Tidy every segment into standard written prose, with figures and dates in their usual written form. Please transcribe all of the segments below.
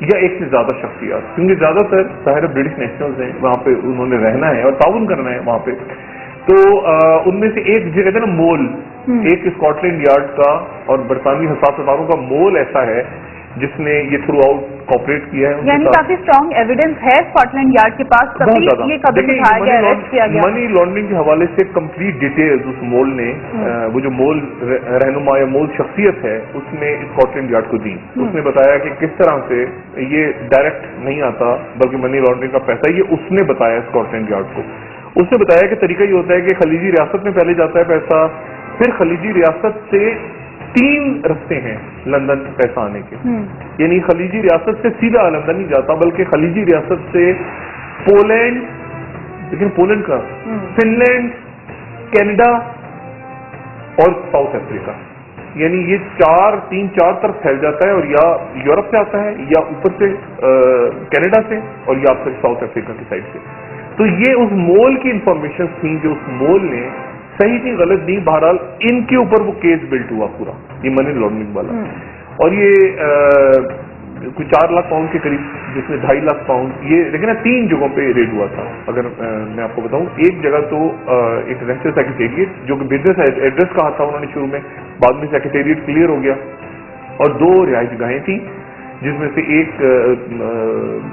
یا ایک سے زیادہ شخصیات, کیونکہ زیادہ تر ظاہر برٹش نیشنلز ہیں, وہاں پہ انہوں نے رہنا ہے اور تعاون کرنا ہے وہاں پہ, تو ان میں سے ایک جو کہتے ہیں نا مول, ایک اسکاٹ لینڈ یارڈ کا اور برطانوی حساس اداروں کا مول ایسا ہے جس نے یہ تھرو آؤٹ کوپریٹ کیا ہے. یعنی کافی اسٹرانگ ایویڈنس ہے اسکاٹ لینڈ یارڈ کے پاس, بہت زیادہ. یہ قدم اٹھایا گیا, اریسٹ کیا گیا. منی لانڈرنگ کے حوالے سے کمپلیٹ ڈیٹیلز اس مول نے, وہ جو مول رہنما یا مول شخصیت ہے اس نے اسکاٹ لینڈ یارڈ کو دی. اس نے بتایا کہ کس طرح سے یہ ڈائریکٹ نہیں آتا بلکہ منی لانڈرنگ کا پیسہ, یہ اس نے بتایا اسکاٹ لینڈ یارڈ کو. اس نے بتایا کہ طریقہ یہ ہوتا ہے کہ خلیجی ریاست میں پہلے جاتا ہے پیسہ, پھر خلیجی ریاست سے 3 رستے ہیں لندن پیسہ آنے کے. یعنی خلیجی ریاست سے سیدھا لندن نہیں جاتا بلکہ خلیجی ریاست سے پولینڈ, لیکن پولینڈ کا فن لینڈ, کینیڈا اور ساؤتھ افریقہ, یعنی یہ 3-4 طرف پھیل جاتا ہے, اور یا یورپ سے آتا ہے یا اوپر سے کینیڈا سے اور یا پھر ساؤتھ افریقہ کی سائڈ سے. تو یہ اس مول کی انفارمیشن تھیں جو اس مول نے صحیح نہیں غلط نہیں, بہرحال ان کے اوپر وہ کیس بلٹ ہوا پورا, یہ منی لانڈرنگ والا. اور یہ کوئی 4 لاکھ پاؤنڈ کے قریب, جس میں 2.5 لاکھ پاؤنڈ, یہ لیکن 3 جگہوں پہ ریڈ ہوا تھا. اگر میں آپ کو بتاؤں, ایک جگہ تو ایک ریجسٹر سیکریٹریٹ جو کہ بزنس ایڈریس کہا تھا انہوں نے شروع میں, بعد میں سیکریٹریٹ کلیئر ہو گیا, اور 2 رہائش گاہیں تھیں جس میں سے ایک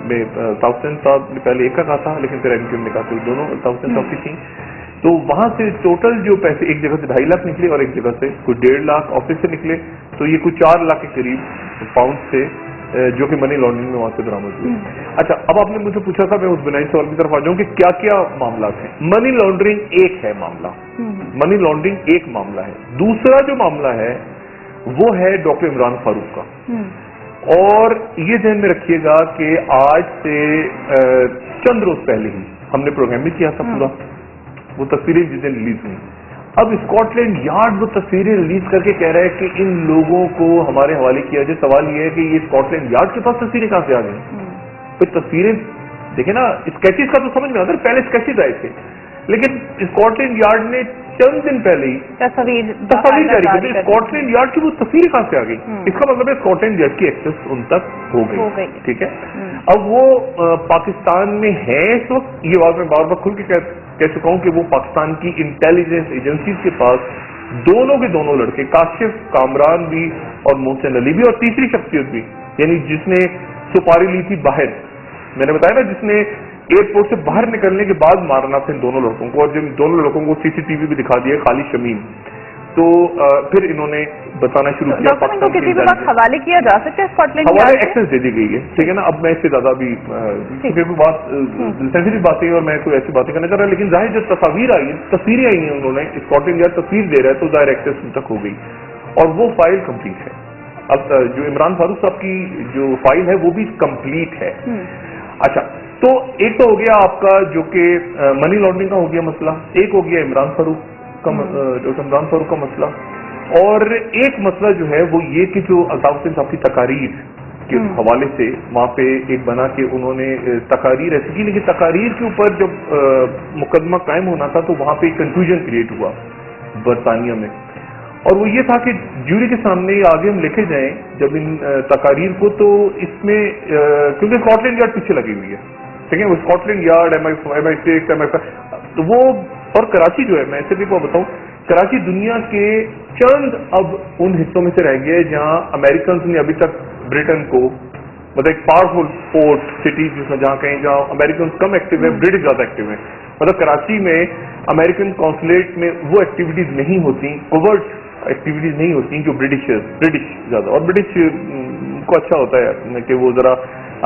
میں تاؤسن صاحب نے پہلے ایک کا کہا تھا لیکن پھر ایم نے کہا کہ دونوں تاؤسن صاحب کی تھیں. تو وہاں سے ٹوٹل جو پیسے ایک جگہ سے 2.5 لاکھ نکلے اور ایک جگہ سے کوئی 1.5 لاکھ آفس سے نکلے, تو یہ کوئی 4 لاکھ کے قریب پاؤنڈ سے جو کہ منی لانڈرنگ میں وہاں سے برآمد ہوئے. اچھا, اب آپ نے مجھ سے پوچھا تھا, میں اس بنیادی سوال کی طرف آ جاؤں کہ کیا کیا معاملات ہیں. منی لانڈرنگ ایک ہے معاملہ, منی لانڈرنگ ایک معاملہ ہے. دوسرا جو معاملہ ہے وہ ہے ڈاکٹر عمران فاروق کا, اور یہ ذہن میں رکھیے گا کہ آج سے چند روز پہلے ہی ہم نے پروگرام بھی کیا تھا پورا, وہ تصویریں جس دن ریلیز ہوئی. اب اسکاٹ لینڈ یارڈ وہ تصویریں ریلیز کر کے کہہ رہا ہے کہ ان لوگوں کو ہمارے حوالے کیا جائے. سوال یہ ہے کہ یہ اسکاٹ لینڈ یارڈ کے پاس تصویریں کہاں سے آ گئی؟ پھر تصویریں دیکھیں نا, اسکیچز کا تو سمجھ میں آتا ہے, پہلے اسکیچز آئے تھے, لیکن اسکاٹ لینڈ یارڈ نے چند دن پہلے ہی تصاویر جاری کی. اسکاٹ لینڈ یارڈ کی وہ تصویریں کہاں سے آ گئی؟ اس کا مطلب ہے اسکاٹ لینڈ یارڈ کی ایکسس ان تک ہو گئی. ٹھیک ہے, اب وہ پاکستان میں ہے اس وقت, یہ بات میں بار بار کھل کے کہہ چکا ہوں کہ وہ پاکستان کی انٹیلیجنس ایجنسیز کے پاس دونوں کے دونوں لڑکے, کاشف کامران بھی اور محسن علی بھی, اور تیسری شخصیت بھی, یعنی جس نے سپاری لی تھی باہر, میں نے بتایا نا, جس نے ایئرپورٹ سے باہر نکلنے کے بعد مارنا تھا ان دونوں لڑکوں کو, اور جب دونوں لڑکوں کو CCTV بھی دکھا دیا, خالد شمیم, تو پھر انہوں نے بتانا شروع کیا. کسی کے پاس حوالے کیا جا سکتا ہے اسکاٹ لینڈ حوالے ایکسس دے دی گئی ہے. ٹھیک ہے نا, اب میں اس سے زیادہ بھی کوئی بات سینسیٹیو باتیں اور میں کوئی ایسی باتیں کرنا چاہ رہا, لیکن ظاہر جو تصاویر آئی ہیں, تصویریں آئی ہیں, انہوں نے اسکاٹ لینڈ یارڈ تصویر دے رہا ہے تو ظاہر ایکسس ان تک ہو گئی, اور وہ فائل کمپلیٹ ہے. اب جو عمران فاروق صاحب کی جو فائل ہے وہ بھی کمپلیٹ ہے. اچھا, تو ایک تو ہو گیا آپ کا جو کہ منی لانڈرنگ کا ہو گیا مسئلہ, ایک ہو گیا عمران فاروق کا مسئلہ, اور ایک مسئلہ جو ہے وہ یہ کہ جو الطاف حسین صاحب کی تقاریر کے حوالے سے وہاں پہ ایک بنا کہ انہوں نے تقاریر ایسی کی, لیکن تقاریر کے اوپر جب مقدمہ قائم ہونا تھا تو وہاں پہ ایک کنفیوژن کریٹ ہوا برطانیہ میں, اور وہ یہ تھا کہ جوری کے سامنے آگے ہم لے کے جائیں جب ان تقاریر کو, تو اس میں کیونکہ اسکاٹ لینڈ یارڈ پیچھے لگی ہوئی ہے, ٹھیک ہے, وہ اسکاٹ لینڈ یارڈ MI6 تو وہ, اور کراچی جو ہے, میں ایسے بھی کو بتاؤں, کراچی دنیا کے چند اب ان حصوں میں سے رہ گیا ہے جہاں امریکنز نے ابھی تک برٹن کو, مطلب ایک پاورفل پورٹ سٹی جس میں جہاں کہیں جہاں امریکنز کم ایکٹیو ہیں, برٹش زیادہ ایکٹیو ہیں, مطلب کراچی میں امریکن کونسلیٹ میں وہ ایکٹیویٹیز نہیں ہوتی, کوورٹ ایکٹیویٹیز نہیں ہوتی جو برٹش زیادہ, اور برٹش کو اچھا ہوتا ہے کہ وہ ذرا,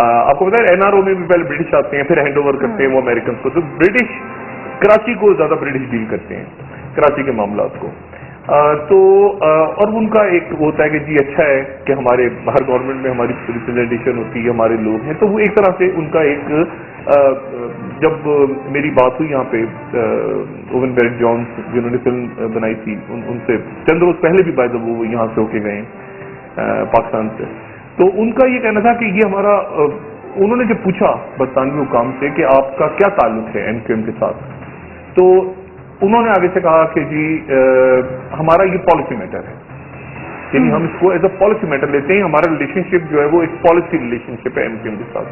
آپ کو پتا ہے NRO میں بھی پہلے برٹش آتے ہیں پھر ہینڈ اوور کرتے ہیں وہ امریکنز کو, تو برٹش کراچی کو زیادہ برٹش ڈیل کرتے ہیں, کراچی کے معاملات کو. تو اور ان کا ایک ہوتا ہے کہ جی اچھا ہے کہ ہمارے باہر گورنمنٹ میں ہماری ریپرزینٹیشن ہوتی ہے, ہمارے لوگ ہیں, تو وہ ایک طرح سے ان کا ایک, جب میری بات ہوئی یہاں پہ اوون بیرٹ جونز جنہوں نے فلم بنائی تھی, ان سے چند روز پہلے بھی بائی وہ یہاں سے ہو کے گئے پاکستان سے, تو ان کا یہ کہنا تھا کہ یہ ہمارا, انہوں نے جب پوچھا برطانوی حکام سے کہ آپ کا کیا تعلق ہے MQM کے ساتھ, تو انہوں نے آگے سے کہا کہ جی ہمارا یہ پالیسی میٹر ہے, یعنی ہم اس کو ایز اے پالیسی میٹر لیتے ہیں. ہمارا ریلیشنشپ جو ہے وہ ایک پالیسی ریلیشنشپ ہے MKM کے ساتھ.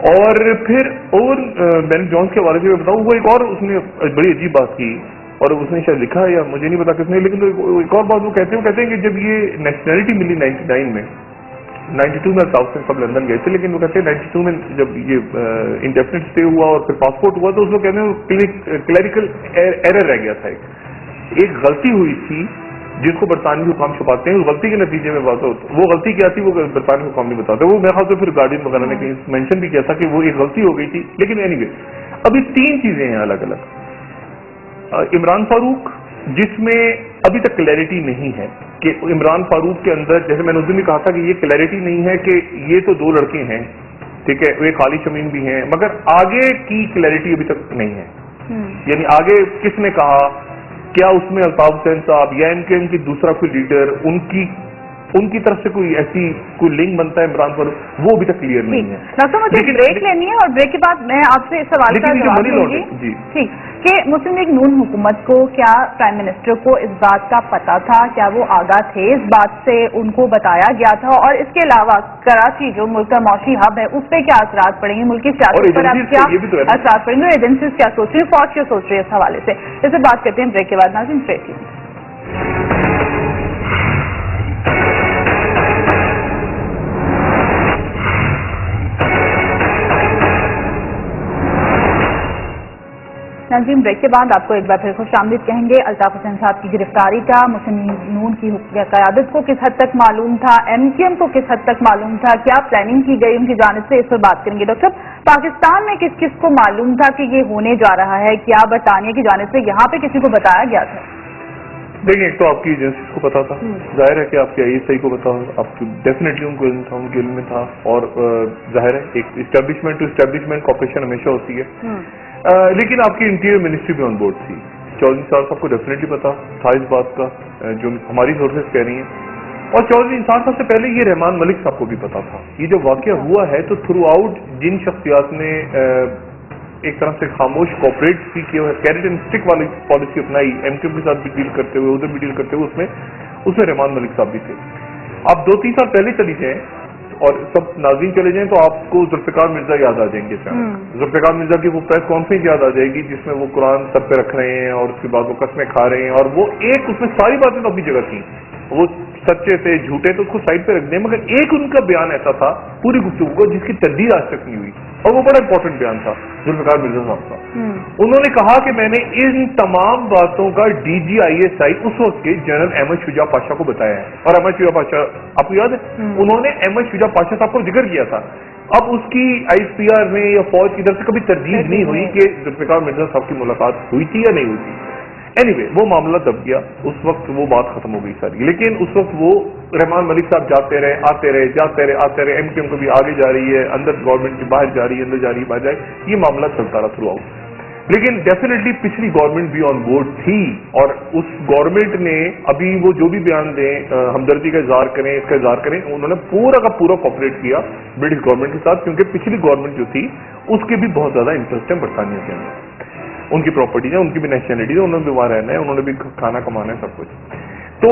اور پھر اور میں نے جونس کے حوالے سے بتاؤں, وہ ایک اور اس نے بڑی عجیب بات کی, اور اس نے شاید لکھا ہے یا مجھے نہیں پتا کس نے, لیکن ایک اور بات وہ کہتے ہیں کہ جب یہ نیشنلٹی ملی 99 میں, 92 میں ساؤتھ سے سب لندن گئے تھے, لیکن وہ کہتے ہیں 92 میں جب یہ انڈیفینٹ اسٹے ہوا اور پھر پاسپورٹ ہوا تو اس کو کہتے ہیں کلیریکل ایرر رہ گیا تھا, ایک غلطی ہوئی تھی جس کو برطانوی حکام چھپاتے ہیں. اس غلطی کے نتیجے میں بات ہوتا, وہ غلطی کیا تھی وہ برطانوی حکام نہیں بتاتے. وہ میرے خیال سے پھر گارڈین وغیرہ نے کہیں مینشن بھی کیا تھا کہ وہ ایک غلطی ہو گئی تھی. لیکن اینی وے ابھی 3 چیزیں ہیں الگ الگ. عمران فاروق, جس میں ابھی تک کلیئرٹی نہیں ہے کہ عمران فاروق کے اندر, جیسے میں نے اس دن بھی کہا تھا کہ یہ کلیئرٹی نہیں ہے کہ یہ تو 2 لڑکے ہیں, ٹھیک ہے, وہ خالی شمیم بھی ہیں, مگر آگے کی کلیئرٹی ابھی تک نہیں ہے. یعنی آگے کس نے کہا, کیا اس میں الطاف حسین صاحب یا MKM کی دوسرا کوئی لیڈر, ان کی طرف سے کوئی ایسی کوئی لنک بنتا ہے عمران پر, وہ ابھی تک کلیئر نہیں ہے. ڈاکٹر مجھے بریک لینی ہے, اور بریک کے بعد میں آپ سے اس سوال کا جواب دوں گی. ٹھیک, کہ مسلم لیگ نون حکومت کو کیا پرائم منسٹر کو اس بات کا پتا تھا, کیا وہ آگاہ تھے اس بات سے, ان کو بتایا گیا تھا, اور اس کے علاوہ کراچی جو ملک کا معاشی ہب ہے اس پہ کیا اثرات پڑیں گے, ملک کی سیاست پر اب کیا اثرات پڑیں گے, ایجنسیز کیا سوچ رہی ہیں, فوج کیا سوچ رہی ہے اس حوالے سے, اس سے بات کرتے ہیں بریک کے بعد. ناظرین بریک. ناظرین بریک کے بعد آپ کو ایک بار پھر خوش آمدید کہیں گے. الطاف حسین صاحب کی گرفتاری کا مسلم نون کی قیادت کو کس حد تک معلوم تھا, MKM کو کس حد تک معلوم تھا, کیا پلاننگ کی گئی ان کی جانب سے, اس پر بات کریں گے. ڈاکٹر صاحب, پاکستان میں کس کس کو معلوم تھا کہ یہ ہونے جا رہا ہے, کیا برطانیہ کی جانب سے یہاں پہ کسی کو بتایا گیا تھا؟ دیکھیں, ایک تو آپ کی ایجنسیز کو پتا تھا, ظاہر ہے کہ آپ کی ISI کو پتا, آپ کی ڈیفینیٹلی ان کو علم تھا, ان کے علم میں تھا, اور ظاہر ہے ایک اسٹیبلشمنٹ ٹو اسٹیبلشمنٹ کوآپریشن ہمیشہ ہوتی ہے. لیکن آپ کی انٹیریئر منسٹری بھی آن بورڈ تھی. چودھری صاحب کو ڈیفینیٹلی پتا تھا اس بات کا, جو ہماری سورسز کہہ رہی ہیں, اور چودھری انصار صاحب سے پہلے یہ رحمان ملک صاحب کو بھی پتا تھا. یہ جو واقعہ ہوا ہے تو تھرو آؤٹ جن شخصیات نے ایک طرح سے خاموش کوپریٹ بھی کیا, کیریٹ اینڈ اسٹک والی پالیسی اپنائی, MKM کے ساتھ بھی ڈیل کرتے ہوئے, ادھر بھی ڈیل کرتے ہوئے, اس میں رحمان ملک صاحب بھی تھے. آپ 2-3 سال پہلے چلی جائیں اور سب ناظرین چلے جائیں تو آپ کو ذوالفقار مرزا یاد آ جائیں گے. ذوالفقار مرزا کی وہ پریس کانفرنس یاد آ جائے گی جس میں وہ قرآن سر پہ رکھ رہے ہیں اور اس کے بعد وہ قسمیں کھا رہے ہیں, اور وہ ایک اس میں ساری باتیں تو اپنی جگہ تھیں, وہ سچے تھے جھوٹے تو اس کو سائڈ پہ رکھ دیں, مگر ایک ان کا بیان ایسا تھا پوری گفتگو کو جس کی تردید آج تک نہیں ہوئی, اور وہ بڑا امپورٹنٹ بیان تھا ذوالفقار مرزا صاحب کا. انہوں نے کہا کہ میں نے ان تمام باتوں کا DG ISI اس وقت کے جنرل احمد شجاع پاشا کو بتایا ہے, اور احمد شجاع پاشا آپ کو یاد ہے, انہوں نے احمد شجاع پاشا صاحب کو ذکر کیا تھا. اب اس کی ISPR میں یا فوج کی طرف سے کبھی تردید نہیں ہوئی کہ ذوالفقار مرزا صاحب کی ملاقات ہوئی تھی یا نہیں ہوئی تھی. اینی وہ معاملہ دب گیا, اس وقت وہ بات ختم ہو گئی ساری. لیکن اس وقت وہ رحمان ملک صاحب جاتے رہے, آتے رہے, جاتے رہے, آتے رہے, MKM کو بھی آگے جا رہی ہے, اندر گورنمنٹ کی باہر جا رہی ہے, اندر جا رہی ہے, باہر جائے, یہ معاملہ چلتا رہا تھرو آؤٹ. لیکن ڈیفینیٹلی پچھلی گورنمنٹ بھی آن بورڈ تھی, اور اس گورنمنٹ نے ابھی وہ جو بھی بیان دیں, ہمدردی کا اظہار کریں, اس کا اظہار کریں, انہوں نے پورا کا پورا کوآپریٹ کیا برٹش گورنمنٹ کے ساتھ, کیونکہ پچھلی گورنمنٹ جو تھی اس کے بھی بہت زیادہ انٹرسٹ ہے برطانیہ کے اندر, ان کی پراپرٹیز ہیں, ان کی بھی نیشنلٹی ہے, انہوں نے بھی وہاں رہنا ہے, انہوں نے بھی کھانا کمانا ہے, سب کچھ. تو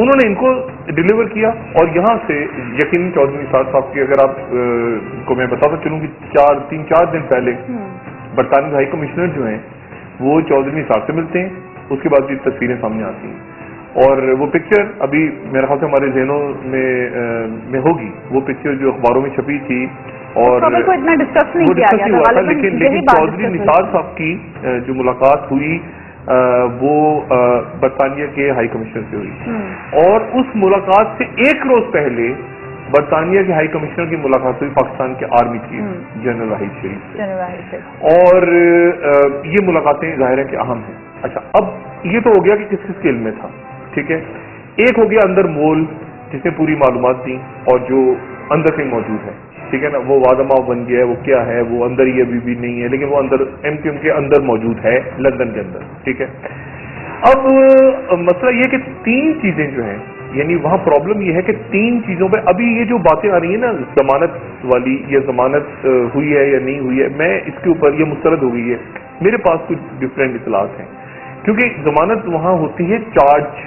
انہوں نے ان کو ڈیلیور کیا, اور یہاں سے یقیناً چودھری نثار صاحب کی اگر آپ کو میں بتاتا چلوں کہ 3-4 دن پہلے برطانوی ہائی کمشنر جو ہیں وہ چودھری نثار سے ملتے ہیں, اس کے بعد یہ تصویریں سامنے آتی ہیں, اور وہ پکچر ابھی میرے خیال سے ہمارے ذہنوں میں ہوگی, وہ پکچر جو اخباروں میں چھپی تھی, اور کو اتنا ڈسکس نہیں کیا گیا تھا, لیکن چودھری نثار صاحب کی جو ملاقات ہوئی وہ برطانیہ کے ہائی کمشنر سے ہوئی, اور اس ملاقات سے 1 روز پہلے برطانیہ کے ہائی کمشنر کی ملاقات ہوئی پاکستان کے آرمی چیف جنرل واحد شریف سے, اور یہ ملاقاتیں ظاہر ہے کہ اہم ہیں. اچھا, اب یہ تو ہو گیا کہ کس کس کے علم میں تھا, ٹھیک ہے. ایک ہو گیا اندر مول جس نے پوری معلومات دی اور جو اندر سے موجود ہے, ٹھیک ہے نا, وہ وادما بن گیا ہے, وہ کیا ہے, وہ اندر ہی ابھی بھی نہیں ہے, لیکن وہ اندر MKM کے اندر موجود ہے, لندن کے اندر, ٹھیک ہے. اب مسئلہ یہ کہ 3 چیزیں جو ہیں, یعنی وہاں پرابلم یہ ہے کہ 3 چیزوں پہ ابھی یہ جو باتیں آ رہی ہیں نا, ضمانت والی, یا ضمانت ہوئی ہے یا نہیں ہوئی ہے, میں اس کے اوپر یہ مسترد ہو گئی ہے, میرے پاس کچھ ڈفرینٹ اطلاعات ہیں, کیونکہ ضمانت وہاں ہوتی ہے چارج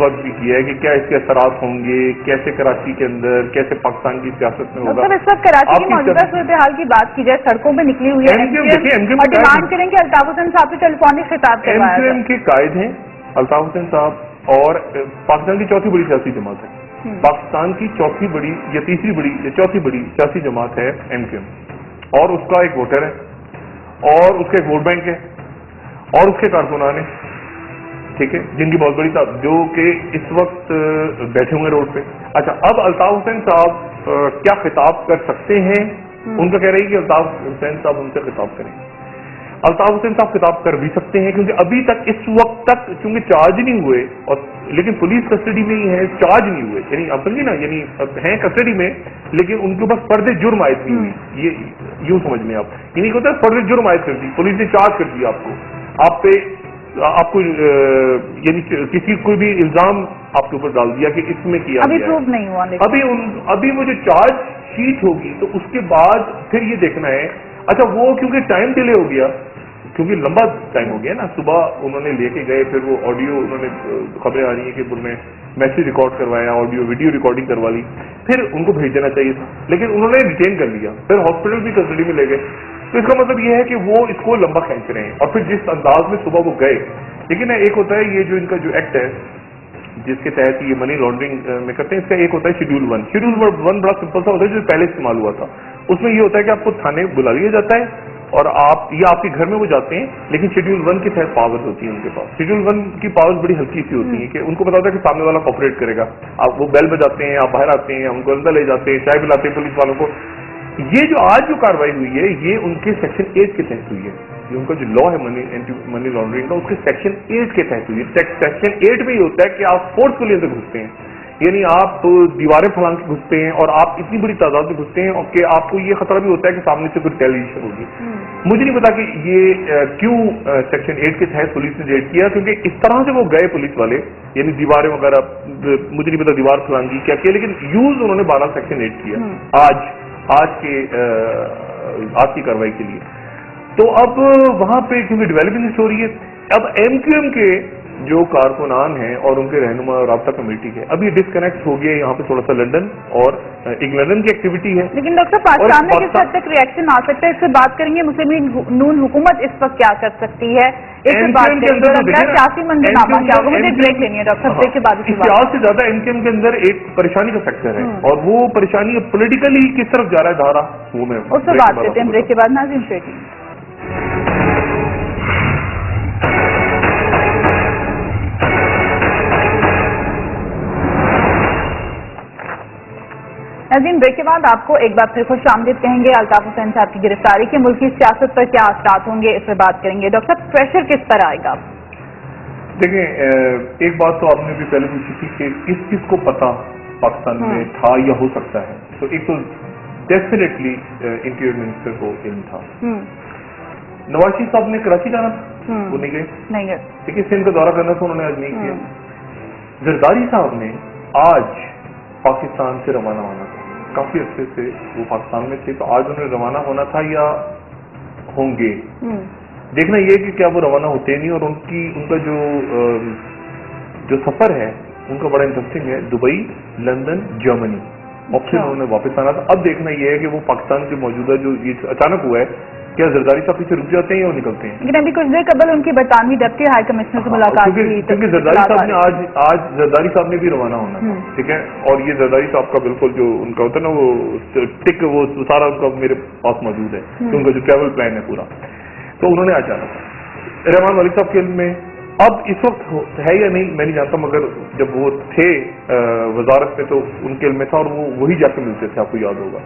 وقت بھی کیا ہے کہ کیا اس کے اثرات ہوں گے، کیسے کراچی کے اندر، کیسے پاکستان کی سیاست میں ہوگا. ڈاکٹر اس وقت کراچی کی موجودہ صورتحال کی بات کی جائے، سڑکوں پہ نکلی ہوئی ہے اور ڈیمانڈ کریں کہ الطاف حسین صاحب سے ٹیلیفونک خطاب کروایا جائے. MQM کے قائد ہیں الطاف حسین صاحب اور پاکستان کی چوتھی بڑی سیاسی جماعت ہے. پاکستان کی چوتھی بڑی یا تیسری بڑی یا چوتھی بڑی سیاسی جماعت ہے MQM، اور اس کا ایک ووٹر ہے اور اس کا ایک ووٹ بینک ہے اور اس کے کارکنان ہیں، ٹھیک ہے، جن کی بہت بڑی جو کہ اس وقت بیٹھے ہوئے روڈ پہ. اچھا، اب الطاف حسین صاحب کیا خطاب کر سکتے ہیں؟ ان کا کہہ رہی ہے کہ الطاف حسین صاحب ان سے خطاب کریں. الطاف حسین صاحب خطاب کر بھی سکتے ہیں کیونکہ ابھی تک اس وقت تک چونکہ چارج نہیں ہوئے، اور لیکن پولیس کسٹڈی میں ہی ہے، چارج نہیں ہوئے، یعنی آپ سمجھے نا، یعنی ہیں کسٹڈی میں لیکن ان کے اوپر فرد جرم عائد نہیں ہوئی. یہ یوں سمجھ لیں آپ، یعنی ہوتا ہے فرد جرم عائد کر دی پولیس نے، چارج کر دیا آپ پہ، آپ کو یعنی کسی کوئی بھی الزام آپ کے اوپر ڈال دیا کہ اس میں کیا ابھی پروف نہیں ہوا. ابھی وہ جو چارج شیٹ ہوگی تو اس کے بعد پھر یہ دیکھنا ہے. اچھا، وہ کیونکہ ٹائم ڈیلے ہو گیا، کیونکہ لمبا ٹائم ہو گیا نا، صبح انہوں نے لے کے گئے، پھر وہ آڈیو انہوں نے خبریں آ رہی ہیں کہ انہوں نے میسج ریکارڈ کروایا، آڈیو ویڈیو ریکارڈنگ کروا لی، پھر ان کو بھیج دینا چاہیے تھا لیکن انہوں نے ڈیٹین کر لیا، پھر ہاسپٹل بھی کسٹڈی میں لے گئے. تو اس کا مطلب یہ ہے کہ وہ اس کو لمبا کھینچ رہے ہیں. اور پھر جس انداز میں صبح وہ گئے، لیکن ایک ہوتا ہے یہ جو ان کا جو ایکٹ ہے جس کے تحت یہ منی لانڈرنگ میں کرتے ہیں، اس کا ایک ہوتا ہے شیڈول 1. شیڈول 1 بڑا سمپل سا ہوتا ہے جو پہلے استعمال ہوا تھا. اس میں یہ ہوتا ہے کہ آپ کو تھانے بلا لیا جاتا ہے اور آپ یا آپ کے گھر میں وہ جاتے ہیں، لیکن شیڈول 1 کے تحت پاورز ہوتی ہیں ان کے پاس. شیڈول 1 کی پاورز بڑی ہلکی سی ہوتی ہیں کہ ان کو پتا ہوتا ہے کہ سامنے والا کوپریٹ کرے گا. آپ وہ بیل بجاتے ہیں، آپ باہر آتے ہیں، ان کو اندر لے جاتے ہیں، چائے پلاتے ہیں پولیس والوں کو. یہ جو آج جو کاروائی ہوئی ہے یہ ان کے سیکشن 8 کے تحت ہوئی ہے. یہ ان کا جو لا ہے منی لانڈرنگ کا، اس کے سیکشن 8 کے تحت ہوئی ہے. سیکشن 8 میں یہ ہوتا ہے کہ آپ فورسفلی اندر گھستے ہیں، یعنی آپ دیواریں پھلانگ کے گھستے ہیں اور آپ اتنی بڑی تعداد میں گھستے ہیں کہ آپ کو یہ خطرہ بھی ہوتا ہے کہ سامنے سے کوئی ٹیلیویژن ہوگی. مجھے نہیں پتا کہ یہ کیوں سیکشن 8 کے تحت پولیس نے ریڈ کیا، کیونکہ اس طرح سے وہ گئے پولیس والے، یعنی دیواریں وغیرہ، مجھے نہیں پتا دیوار پھلانگی کیا کیا، لیکن یوز انہوں نے 12 سیکشن 8 کیا آج کی کاروائی کے لیے. تو اب وہاں پہ کیونکہ ڈیولپمنٹ ہو رہی ہے، اب MQM کے جو کارکنان ہیں اور ان کے رہنما رابطہ کمیٹی کے ابھی ڈسکنیکٹ ہو گیا یہاں پہ تھوڑا سا لندن، اور ایک لندن کی ایکٹیویٹی ہے. لیکن ڈاکٹر پاکستان میں کس حد تک ریئیکشن آ سکتا ہے، اس سے بات کریں گے. مسلم لیگ نون حکومت اس وقت کیا کر سکتی ہے، اس سے بات کریں گے. سیاسی منظرنامہ کیا ہوگا؟ مجھے بریک لینی ہے ڈاکٹر، بریک کے بعد سیاست سے زیادہ MQM کے اندر ایک پریشانی کا فیکٹر ہے، اور وہ پریشانی پولیٹیکلی کس طرف جا رہا ہے دھارا، وہ میں اس سے بات کرتے ہیں بریک کے بعد. ناظرین شیٹی ناظرین، بریک کے بعد آپ کو ایک بار پھر خوش آمدید کہیں گے. الطاف حسین صاحب کی گرفتاری کے ملکی سیاست پر کیا اثرات ہوں گے، اس پر بات کریں گے. ڈاکٹر صاحب، پریشر کس پر آئے گا؟ دیکھیں، ایک بات تو آپ نے بھی پہلے پوچھی تھی کہ کس کس کو پتا پاکستان میں تھا یا ہو سکتا ہے. تو ایک تو ڈیفینیٹلی انٹیریئر منسٹر کو علم تھا. نواز شریف صاحب نے کراچی جانا تھا، وہ نہیں گئے. ٹھیک ہے، سندھ کا دورہ کرنا تھا، انہوں نے آج نہیں کیا. زرداری صاحب نے آج پاکستان سے روانہ ہونا تھا، کافی عرصے سے وہ پاکستان میں تھے، تو آج انہیں روانہ ہونا تھا یا ہوں گے. دیکھنا یہ کہ کیا وہ روانہ ہوتے نہیں، اور ان کا جو سفر ہے ان کا بڑا انٹرسٹنگ ہے. دبئی، لندن، جرمنی، اور پھر انہوں نے واپس آنا تھا. اب دیکھنا یہ ہے کہ وہ پاکستان کے موجودہ جو یہ اچانک ہوا ہے، کیا زرداری صاحب پیچھے رک جاتے ہیں یا وہ نکلتے ہیں. لیکن ابھی کچھ دیر قبل ان کی برطانوی ڈپٹی ہائی کمشنر سے ملاقات ہوئی، کیونکہ زرداری صاحب نے آج زرداری صاحب نے بھی روانہ ہونا تھا. ٹھیک ہے، اور یہ زرداری صاحب کا بالکل جو ان کا ہوتا ہے نا وہ ٹک، وہ سارا ان کا میرے پاس موجود ہے، ان کا جو ٹریول پلان ہے پورا، تو انہوں نے آ جانا تھا. رحمان ملک صاحب کے علم میں اب اس وقت ہے یا نہیں میں نہیں جانتا، مگر جب وہ تھے وزارت میں تو ان کے علم میں تھا، اور وہ وہی جا کے ملتے تھے، آپ کو یاد ہوگا.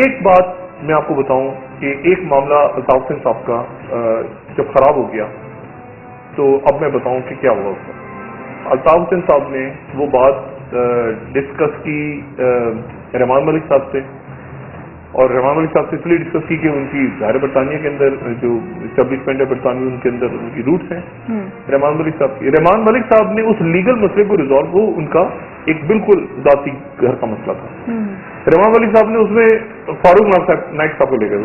ایک بات میں آپ کو بتاؤں کہ ایک معاملہ الطاف حسین صاحب کا جب خراب ہو گیا تو اب میں بتاؤں کہ کیا ہوا اس کا. الطاف حسین صاحب نے وہ بات ڈسکس کی رحمان ملک صاحب سے، اور رحمان ملک صاحب سے اس لیے ڈسکس کی کہ ان کی ظاہر برطانیہ کے اندر جو اسٹیبلشمنٹ ہے برطانوی، ان کے اندر ان کی روٹس ہیں. رحمان ملک صاحب نے اس لیگل مسئلے کو ریزالو، وہ ان کا ایک بالکل ذاتی گھر کا مسئلہ تھا. رحمان ملک صاحب نے اس میں فاروق نائک صاحب کو لے گئے.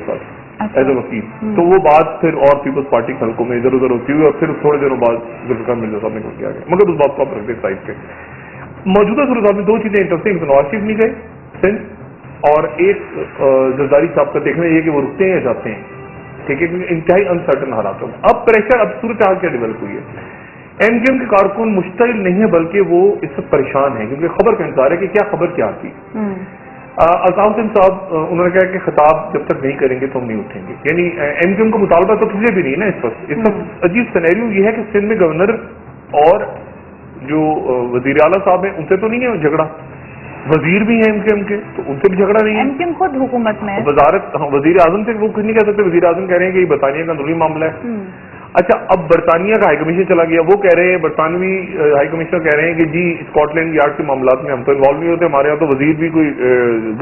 ایز اے وکیل. تو وہ بات پھر اور پیپلز پارٹی کے حلقوں میں ادھر ادھر ہوتی ہوئی اور پھر تھوڑے دنوں بعد ذوالفقار مرزا صاحب نکل کے آ گئے. مگر اس بات کو آپ رکھ دیں سائڈ پہ. موجودہ صورتحال میں دو چیزیں انٹرسٹنگ. نواز شریف نہیں گئے سندھ اور ایک زرداری صاحب کا دیکھنا یہ کہ وہ رکتے ہیں یا جاتے ہیں. ٹھیک ہے, کیونکہ انتہائی انسرٹن حالات ہوں. اب پریشر, اب صورتحال کیا ڈیولپ ہوئی ہے. ایم کیو ایم کے کارکن مشتعل نہیں ہے بلکہ وہ اس وقت پریشان ہیں کیونکہ خبر کا انتظار ہے کہ کیا خبر کیا آتی. الطاف حسین صاحب انہوں نے کہا کہ خطاب جب تک نہیں کریں گے تو ہم نہیں اٹھیں گے. یعنی ایم کیو ایم کا مطالبہ تو کسی بھی نہیں نا اس وقت. عجیب سینیریو یہ ہے کہ سندھ میں گورنر اور جو وزیر اعلیٰ صاحب ہیں ان سے تو نہیں ہے جھگڑا, وزیر بھی ہیں ایم کیو ایم کے تو ان سے بھی جھگڑا نہیں ہے. ایم کیو ایم خود حکومت میں وزارت وزیر اعظم سے وہ کچھ نہیں کہہ سکتے. وزیر اعظم کہہ رہے ہیں کہ یہ برطانیہ کا اندرونی معاملہ ہے. اچھا, اب برطانیہ کا ہائی کمیشن چلا گیا, وہ کہہ رہے ہیں برطانوی ہائی کمشنر کہہ رہے ہیں کہ جی اسکاٹ لینڈ یارڈ کے معاملات میں ہم تو انوالو نہیں ہوتے, ہمارے یہاں تو وزیر بھی کوئی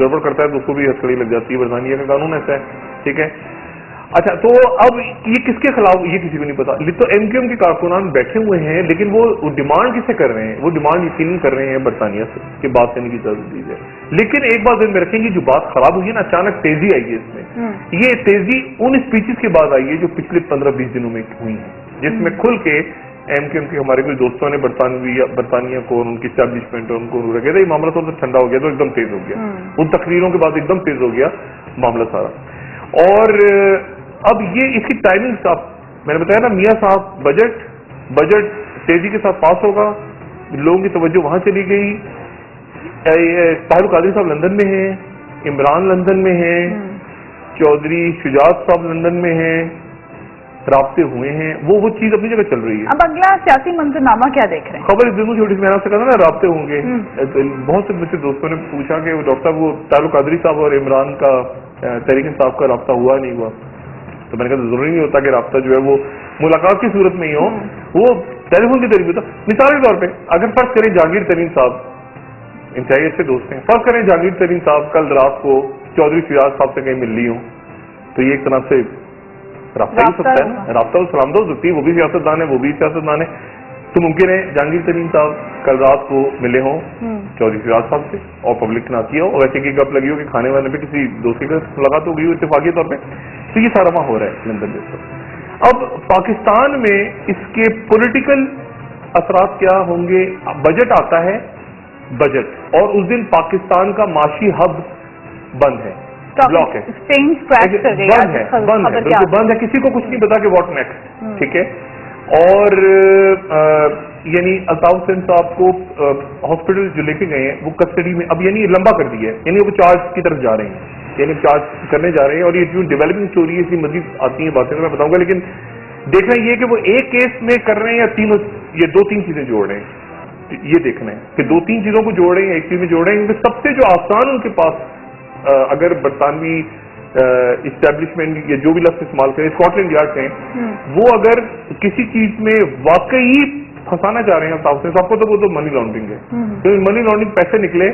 گڑبڑ کرتا ہے تو اس کو بھی ہتھکڑی لگ جاتی ہے, برطانیہ کا قانون ایسا ہے. ٹھیک ہے. اچھا, تو اب یہ کس کے خلاف, یہ کسی کو نہیں پتا. تو ایم کیو ایم کے کارکنان بیٹھے ہوئے ہیں لیکن وہ ڈیمانڈ کسے کر رہے ہیں, وہ ڈیمانڈ یقیناً کر رہے ہیں برطانیہ سے کہ بات کرنے کی ضرورت دی جائے. لیکن ایک بات ذہن میں رکھیں گے, جو بات خراب ہوئی ہے نا, اچانک تیزی آئی ہے اس میں. یہ تیزی ان اسپیچز کے بعد آئی ہے جو پچھلے 15-20 دنوں میں ہوئی ہیں, جس میں کھل کے ایم کیو ایم کے ہمارے کچھ دوستوں نے برطانیہ کو اور ان کی اسٹیبلشمنٹ اور ان کو رکھا تھا. یہ معاملہ تھوڑا سا ٹھنڈا ہو گیا تو ایک دم تیز ہو گیا. ان تقریروں کے بعد ایک دم تیز ہو گیا معاملہ سارا. اور اب یہ اس کی ٹائمنگ صاحب میں نے بتایا نا, میاں صاحب بجٹ تیزی کے ساتھ پاس ہوگا, لوگوں کی توجہ وہاں چلی گئی. طاہر القادری صاحب لندن میں ہیں, عمران لندن میں ہیں, چودھری شجاعت صاحب لندن میں ہیں, رابطے ہوئے ہیں, وہ چیز اپنی جگہ چل رہی ہے. اب اگلا سیاسی منظرنامہ کیا دیکھ رہے ہیں؟ خبر اس دن چھوٹی سی میں نے آپ سے کہا نا رابطے ہوں گے. بہت سے مجھ سے دوستوں نے پوچھا کہ ڈاکٹر صاحب وہ طاہر القادری صاحب اور عمران کا تحریک انصاف کا رابطہ ہوا نہیں ہوا. تو میں نے کہا ضروری نہیں ہوتا کہ رابطہ جو ہے وہ ملاقات کی صورت میں ہی ہو, وہ ٹیلی فون کے ذریعے ہوتا. مثال کے طور پہ اگر فرض کریں جہانگیر ترین صاحب انتہائی اچھے دوست ہیں, فرض کریں جہانگیر ترین صاحب کل رات کو چودھری شجاعت صاحب سے کہیں مل لی ہوں, تو یہ ایک طرح سے رابطہ ہی سکتا ہے نا, رابطہ و سلامت ہو سکتی ہے. وہ بھی سیاست دان ہے, وہ بھی سیاست دان ہے. تو ممکن ہے جہانگیر ترین صاحب کل رات کو ملے ہوں چودھری شجاعت صاحب سے اور پبلک نہ کیا ہو, اور ویسے کی گپ لگی ہو کہ کھانے وانے پہ کسی دوست کے ملاقات ہو گئی ہو اتفاقی طور پہ. تو یہ سارا وہاں ہو رہا ہے لندن میں. اب پاکستان میں اس کے پولیٹیکل اثرات کیا ہوں گے. بجٹ آتا ہے, بجٹ, اور اس دن پاکستان کا معاشی ہب بند ہے, بلاک ہے, بند ہے, کسی کو کچھ نہیں پتا کہ واٹ نیکسٹ. ٹھیک ہے. اور یعنی الطاف حسین صاحب کو ہاسپٹل جو لے کے گئے ہیں وہ کسٹڈی میں اب یعنی لمبا کر دیا ہے, یعنی وہ چارج کی طرف جا رہے ہیں, یعنی چارج کرنے جا رہے ہیں. اور یہ جو ڈیولپنگ اسٹوری ہے اس کی مزید آتی ہیں باتیں میں بتاؤں گا, لیکن دیکھنا یہ کہ وہ ایک کیس میں کر رہے ہیں یا تینوں, یہ 2-3 چیزیں جوڑ رہے ہیں. یہ دیکھنا ہے کہ 2-3 چیزوں کو جوڑ رہے ہیں, ایک چیز میں جوڑ رہے ہیں. کیونکہ سب سے جو آسان ان کے پاس اگر برطانوی اسٹیبلشمنٹ یا جو بھی لفظ استعمال کریں, اسکاٹ لینڈ یارڈ ہیں, وہ اگر کسی چیز میں واقعی پھنسانا چاہ رہے ہیں الطاف حسین صاحب کو, تو وہ تو منی لانڈرنگ ہے. تو منی لانڈرنگ پیسے نکلے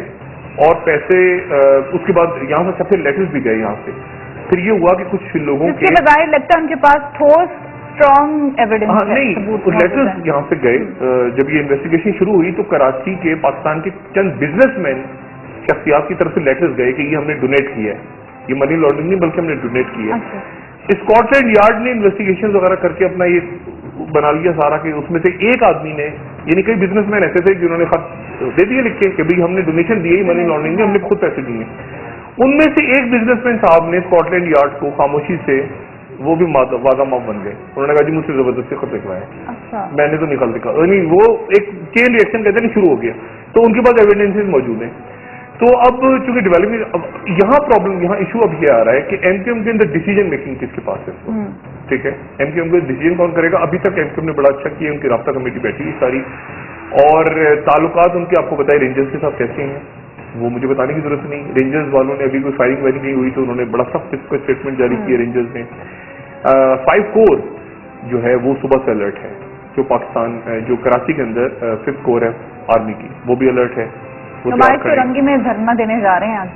اور پیسے اس کے بعد یہاں سے سب سے لیٹرز بھی گئے یہاں سے. پھر یہ ہوا کہ کچھ لوگوں کے بظاہر لگتا ہے ان کے پاس ٹھوس اسٹرانگ ایویڈنس نہیں, لیٹرز یہاں سے گئے. جب یہ انویسٹیگیشن شروع ہوئی تو کراچی کے پاکستان کے چند بزنس مین شخصیات کی طرف سے لیٹرز گئے کہ یہ ہم نے ڈونیٹ کیا ہے, یہ منی لانڈرنگ نہیں بلکہ ہم نے ڈونیٹ کیا ہے. اسکاٹ لینڈ یارڈ نے انویسٹیگیشن وغیرہ کر کے اپنا یہ بنا لیا سارا کہ اس میں سے ایک آدمی نے, یعنی کئی بزنس مین ایسے تھے جنہوں نے خط دے دیے لکھ کے کہ بھائی ہم نے ڈونیشن دی ہے منی لانڈرنگ, ہم نے خود پیسے دیے. ان میں سے ایک بزنس مین صاحب نے اسکاٹ لینڈ یارڈ کو خاموشی سے, وہ بھی وعدہ معاف بن گئے. انہوں نے کہا جی مجھ سے زبردستی خط لکھوائے, میں نے تو نکال دکھا, یعنی وہ ایک چین ریئیکشن کہتے ہیں شروع ہو گیا. تو ان کے پاس ایویڈنسز موجود ہیں. تو اب چونکہ ڈیولپمنٹ یہاں پرابلم, یہاں ایشو اب یہ آ رہا ہے کہ ایم کیو ایم کے اندر ڈیسیجن میکنگ کس کے پاس ہے. ٹھیک ہے, ایم کیو ایم کو ڈیسیجن کون کرے گا. ابھی تک ایم کیو ایم نے بڑا اچھا کیا, ان کی رابطہ کمیٹی بیٹھی ہوئی ساری, اور تعلقات ان کے آپ کو بتائے رینجرز کے ساتھ کیسے ہیں وہ مجھے بتانے کی ضرورت نہیں. رینجرز والوں نے ابھی کوئی فائرنگ وائرنگ نہیں ہوئی تو انہوں نے بڑا سخت اس کو اسٹیٹمنٹ جاری کی ہے رینجرز نے. 5 کور جو ہے وہ صبح سے الرٹ ہے, جو پاکستان جو کراچی کے اندر 5th کور ہے آرمی کی, وہ بھی الرٹ ہے. رنگی میں دھرنا دینے جا رہے ہیں آج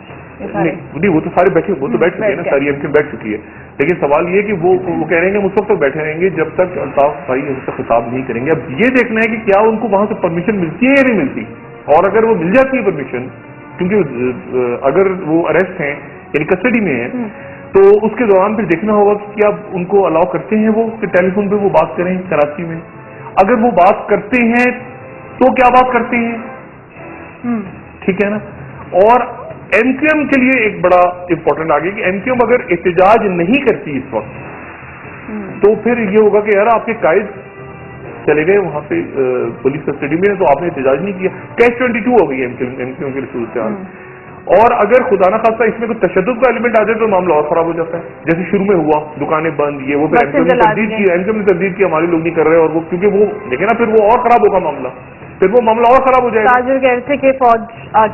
نہیں, وہ تو سارے بیٹھے, وہ تو بیٹھ چکے ہیں نا, ساری ایم کیو بیٹھ چکی ہے. لیکن سوال یہ کہ وہ کہہ رہے ہیں کہ ہم اس وقت تک بیٹھے رہیں گے جب تک الطاف بھائی ان سے خطاب نہیں کریں گے. اب یہ دیکھنا ہے کہ کیا ان کو وہاں سے پرمیشن ملتی ہے یا نہیں ملتی, اور اگر وہ مل جاتی ہے پرمیشن, کیونکہ اگر وہ اریسٹ ہیں یعنی کسٹڈی میں ہیں, تو اس کے دوران پھر دیکھنا ہوگا کہ کیا ان کو الاؤ کرتے ہیں وہ کہ ٹیلی فون پہ وہ بات کریں کراچی میں. اگر وہ بات کرتے ہیں تو کیا بات کرتے ہیں, ٹھیک ہے نا. اور ایم کیو ایم کے لیے ایک بڑا امپورٹنٹ آ گیا کہ ایم کیو ایم اگر احتجاج نہیں کرتی اس وقت تو پھر یہ ہوگا کہ یار آپ کے قائد چلے گئے وہاں پہ پولیس کسٹڈی میں, تو آپ نے احتجاج نہیں کیا. کیش 22 ہو گئی ایم کیو ایم کی صورتحال. اور اگر خدا نہ خاصہ اس میں کوئی تشدد کا ایلیمنٹ آ جائے تو معاملہ اور خراب ہو جاتا ہے, جیسے شروع میں ہوا دکانیں بند یہ وہ, پھر ایم کیو ایم نے تردید کی ہمارے لوگ نہیں کر رہے, اور وہ کیونکہ وہ دیکھیں نا پھر وہ اور خراب ہوگا معاملہ, پھر وہ معاملہ اور خراب ہو جائے گا.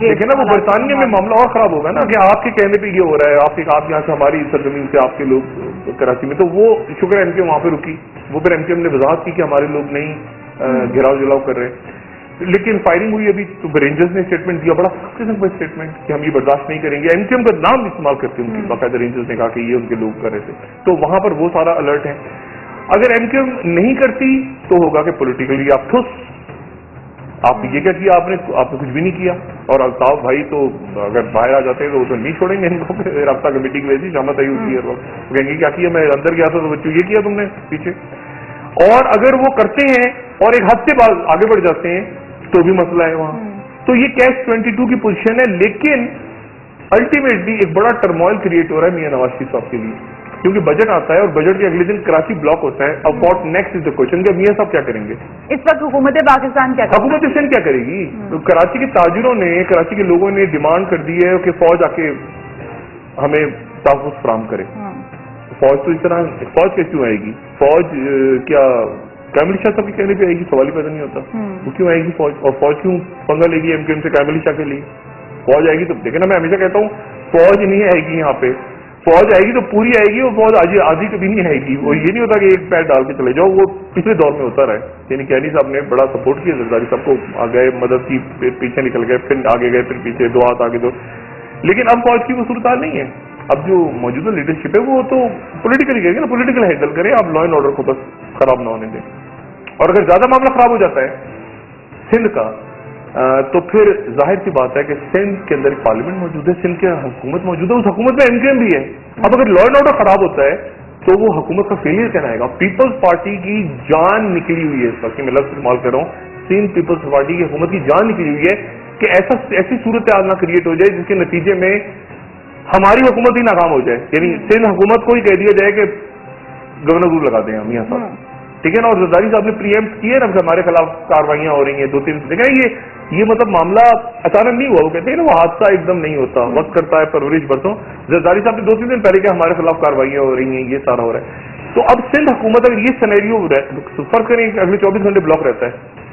دیکھیں نا وہ برطانیہ میں معاملہ اور خراب ہوگا نا کہ آپ کے کہنے پہ یہ ہو رہا ہے, آپ یہاں سے ہماری سرزمین سے آپ کے لوگ کراچی میں, تو وہ شکر ہے ایم کیو ایم وہاں پہ رکی. وہ پھر ایم کیو ایم نے وضاحت کی کہ ہمارے لوگ نہیں گھیراؤ جلاؤ کر رہے. لیکن فائرنگ ہوئی ابھی تو رینجرز نے اسٹیٹمنٹ دیا, بڑا سخت قسم کا اسٹیٹمنٹ کہ ہم یہ برداشت نہیں کریں گے. ایم کیو ایم کا نام استعمال کرتے ہیں ان کے باقاعدہ رینجرز نے کہا کہ یہ ان کے لوگ کر رہے تھے, تو وہاں پر وہ سارا الرٹ ہے. اگر ایم کیو ایم نہیں کرتی تو ہوگا کہ پولیٹیکلی آپ ٹھوس, آپ یہ کیا کیا آپ نے کچھ بھی نہیں کیا. اور الطاف بھائی تو اگر باہر آ جاتے ہیں تو وہ تو نہیں چھوڑیں گے ان کو, رابطہ کمیٹی کی وجہ سے شامت آئی ہوتی ہے, وہ کہیں گے کیا کیا, میں اندر گیا تھا تو بچوں یہ کیا تم نے پیچھے. اور اگر وہ کرتے ہیں اور ایک حد سے بعد آگے بڑھ جاتے ہیں تو بھی مسئلہ ہے وہاں. تو یہ کیش 22 کی پوزیشن ہے, لیکن الٹیمیٹلی ایک بڑا ٹرموائل کریٹ ہو رہا ہے میاں نواز شریف صاحب کے لیے, کیونکہ بجٹ آتا ہے اور بجٹ کے اگلے دن کراچی بلاک ہوتا ہے. اب what next is the question کہ میاں صاحب کیا کریں گے اس وقت. حکومت پاکستان کیا کرے گی, حکومت سندھ کیا کرے گی. تو کراچی کے تاجروں نے, کراچی کے لوگوں نے ڈیمانڈ کر دی ہے کہ فوج آ کے ہمیں تحفظ فراہم کرے. فوج تو اس طرح فوج کیوں آئے گی, فوج کیا کامل شاہ صاحب کے کہنے پہ آئے گی, سوال ہی پیدا نہیں ہوتا. وہ کیوں آئے گی فوج, اور فوج کیوں پنگا لے گی ایم کیو ایم سے کامل شاہ کے لیے. فوج آئے گی تو دیکھیں نا, میں ہمیشہ کہتا ہوں فوج نہیں آئے گی یہاں پہ, فوج آئے گی تو پوری آئے گی, اور فوج آدھی کبھی نہیں آئے گی. وہ یہ نہیں ہوتا کہ ایک پیر ڈال کے چلے جاؤ, وہ پچھلے دور میں ہوتا رہا ہے. یعنی کینی صاحب نے بڑا سپورٹ کیا زرداری صاحب کو, آ گئے مدد کی, پیچھے نکل گئے, پھر آگے گئے, پھر پیچھے, دو ہاتھ آگے دو. لیکن اب فوج کی وہ صورتحال نہیں ہے. اب جو موجودہ لیڈرشپ ہے وہ تو پولیٹیکلی کرے گی نا, پولیٹیکل ہینڈل کرے, آپ لا اینڈ آرڈر کو بس خراب نہ ہونے دیں. اور اگر زیادہ معاملہ خراب ہو جاتا ہے سندھ کا تو پھر ظاہر سی بات ہے کہ سندھ کے اندر پارلیمنٹ موجود ہے, سندھ کی حکومت موجود ہے, اس حکومت میں ایم کیو ایم بھی ہے. اب اگر لا اینڈ آرڈر خراب ہوتا ہے تو وہ حکومت کا فیلئر کہنا آئے گا. پیپلز پارٹی کی جان نکلی ہوئی ہے, اس وقت میں لفظ استعمال کر رہا ہوں, سندھ پیپلز پارٹی کی حکومت کی جان نکلی ہوئی ہے کہ ایسی صورتحال نہ کریٹ ہو جائے جس کے نتیجے میں ہماری حکومت ہی ناکام ہو جائے. یعنی سندھ حکومت کو ہی کہہ دیا جائے کہ گورنر رول لگا دیں ہم میاں صاحب, ٹھیک ہے نا. اور زرداری صاحب نے پریمپٹ کیے نا کہ ہمارے خلاف کاروائیاں ہو رہی ہیں 2-3, دیکھیں یہ مطلب معاملہ اچانک نہیں ہوا. وہ کہتے ہیں نا وہ حادثہ ایک دم نہیں ہوتا, وقت کرتا ہے پرورش برسوں. زرداری صاحب نے 2-3 دن پہلے کہ ہمارے خلاف کاروائیاں ہو رہی ہیں, یہ سارا ہو رہا ہے. تو اب سندھ حکومت اگر یہ سینیریو فرق کریں کہ اگلے 24 گھنٹے بلاک رہتا ہے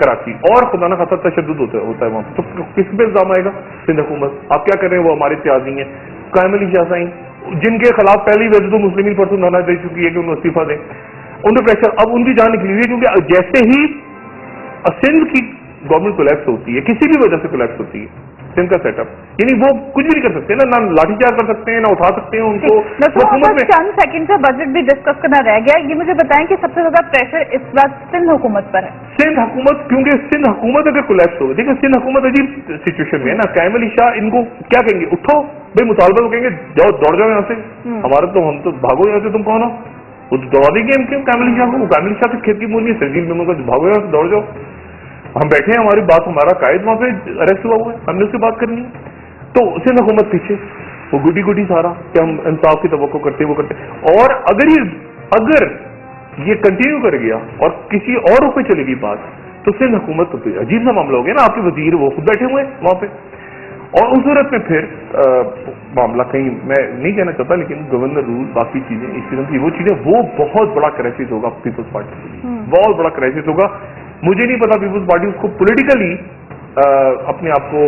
کراچی, اور خدا نہ خاصہ تشدد ہوتا ہے وہاں, تو کس پہ الزام آئے گا سندھ حکومت. آپ کیا کر رہے ہیں, وہ ہمارے اتحادی ہیں قائم علی شاہ سائیں, جن کے خلاف پہلی وجہ تو مسلمین پرسوں دھرنا دے چکی ہے کہ انہوں استعفیٰ دیں, ان پہ پریشر. اب ان کی جان نکلی ہوئی ہے, کیونکہ جیسے ہی سندھ کی گورنمنٹ کولیپس ہوتی ہے, کسی بھی وجہ سے کولیپس ہوتی ہے سندھ کا سیٹ اپ, یعنی وہ کچھ بھی نہیں کر سکتے نا لاٹھی چارج کر سکتے ہیں, نہ اٹھا سکتے ہیں ان کو. چند سیکنڈ کا بجٹ بھی ڈسکس کرنا رہ گیا. یہ مجھے بتائیں کہ سب سے زیادہ پریشر اس وقت سندھ حکومت پر ہے. سندھ حکومت, کیونکہ سندھ حکومت اگر کولیپس ہو, دیکھیں سندھ حکومت عجیب سچویشن میں ہے نا. قائم علی شاہ ان کو کیا کہیں گے, اٹھو بھائی مطالبہ, کو کہیں گے جاؤ دوڑ جاؤ یہاں سے, ہمارے تو ہم تو بھاگو یہاں سے, تم کون ہو, وہ تو دوڑا دیں گے قائم علی شاہ کو. قائم علی شاہ سے کھیت کی مونی ہے, سرزیل میں بھاگو یہاں سے, دوڑ جاؤ. ہم بیٹھے ہیں, ہماری بات, ہمارا قائد وہاں پہ اریسٹ ہوا ہوا ہے, ہم نے اس سے بات کرنی ہے. تو سندھ حکومت پیچھے وہ گڈی سارا کہ ہم انصاف کی توقع کرتے وہ کرتے. اور اگر یہ کنٹینیو کر گیا اور کسی اور پہ چلے گی بات, تو سندھ حکومت تو عجیب سا معاملہ ہو گیا نا. آپ کے وزیر وہ خود بیٹھے ہوئے ہیں وہاں پہ, اور اس صورت میں پھر معاملہ کہیں, میں نہیں کہنا چاہتا لیکن گورنر رول باقی چیزیں اس قسم کی وہ چیزیں, وہ بہت بڑا کرائسس ہوگا پیپلز پارٹی کے لیے, بہت بڑا کرائسس ہوگا. مجھے نہیں پتا پیپلز پارٹی اس کو پولیٹیکلی اپنے آپ کو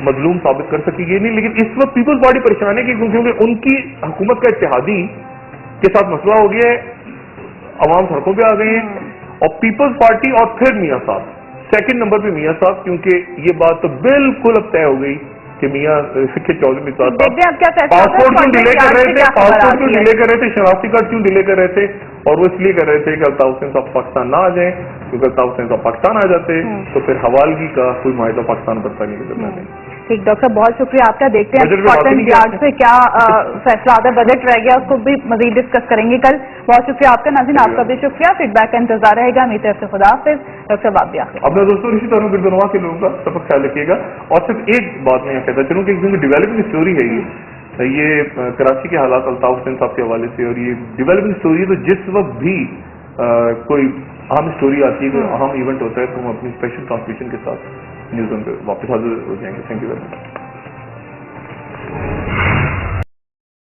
مظلوم ثابت کر سکے گی نہیں, لیکن اس وقت پیپلز پارٹی پریشان ہے کیونکہ ان کی حکومت کا اتحادی کے ساتھ مسئلہ ہو گیا ہے, عوام سڑکوں پہ آ گئے ہیں, اور پیپلز پارٹی اور پھر میاں صاحب, سیکنڈ نمبر پہ میاں صاحب, کیونکہ یہ بات تو بالکل اب طے ہو گئی کہ میاں چودھری پاسپورٹ کیوں ڈیلے کر رہے تھے, پاسپورٹ کیوں ڈیلے کر رہے تھے, شناختی کارڈ کیوں ڈیلے کر رہے تھے, اور وہ اس لیے کر رہے تھے کہ الطاف حسین صاحب پاکستان نہ آ جائیں, کیونکہ الطاف حسین صاحب پاکستان آ جاتے تو پھر حوالگی کا کوئی معاہدہ پاکستان برطانیہ کے درمیان نہیں. ٹھیک ڈاکٹر صاحب بہت شکریہ آپ کا. دیکھتے ہیں بجٹ میں بات اسکاٹ لینڈ نہیں کی یارڈ آپ سے کیا فیصلہ آتا ہے. بجٹ رہ گیا اس کو بھی مزید ڈسکس کریں گے کل. بہت شکریہ آپ کا. ناظرین آپ کا بھی شکریہ. فیڈ بیک کا انتظار رہے گا. میری طرف سے خدا حافظ. ڈاکٹر صاحب آپ بھی آخر اپنے دوستوں اسی طرح گردنوا کے لوگوں کا سبق خیال رکھیے گا. اور صرف ایک بات میں کہتا چلوں کہ ایک ڈیولپنگ اسٹوری ہے یہ کراچی کے حالات الطاف حسین صاحب کے حوالے سے, اور یہ ڈیولپنگ اسٹوری ہے. تو جس وقت بھی کوئی اہم اسٹوری آتی ہے, کوئی اہم ایونٹ ہوتا ہے, تو ہم اپنی اسپیشل ٹرانسمیشن کے ساتھ نیوز پہ واپس حاضر ہو جائیں گے. Thank you very much.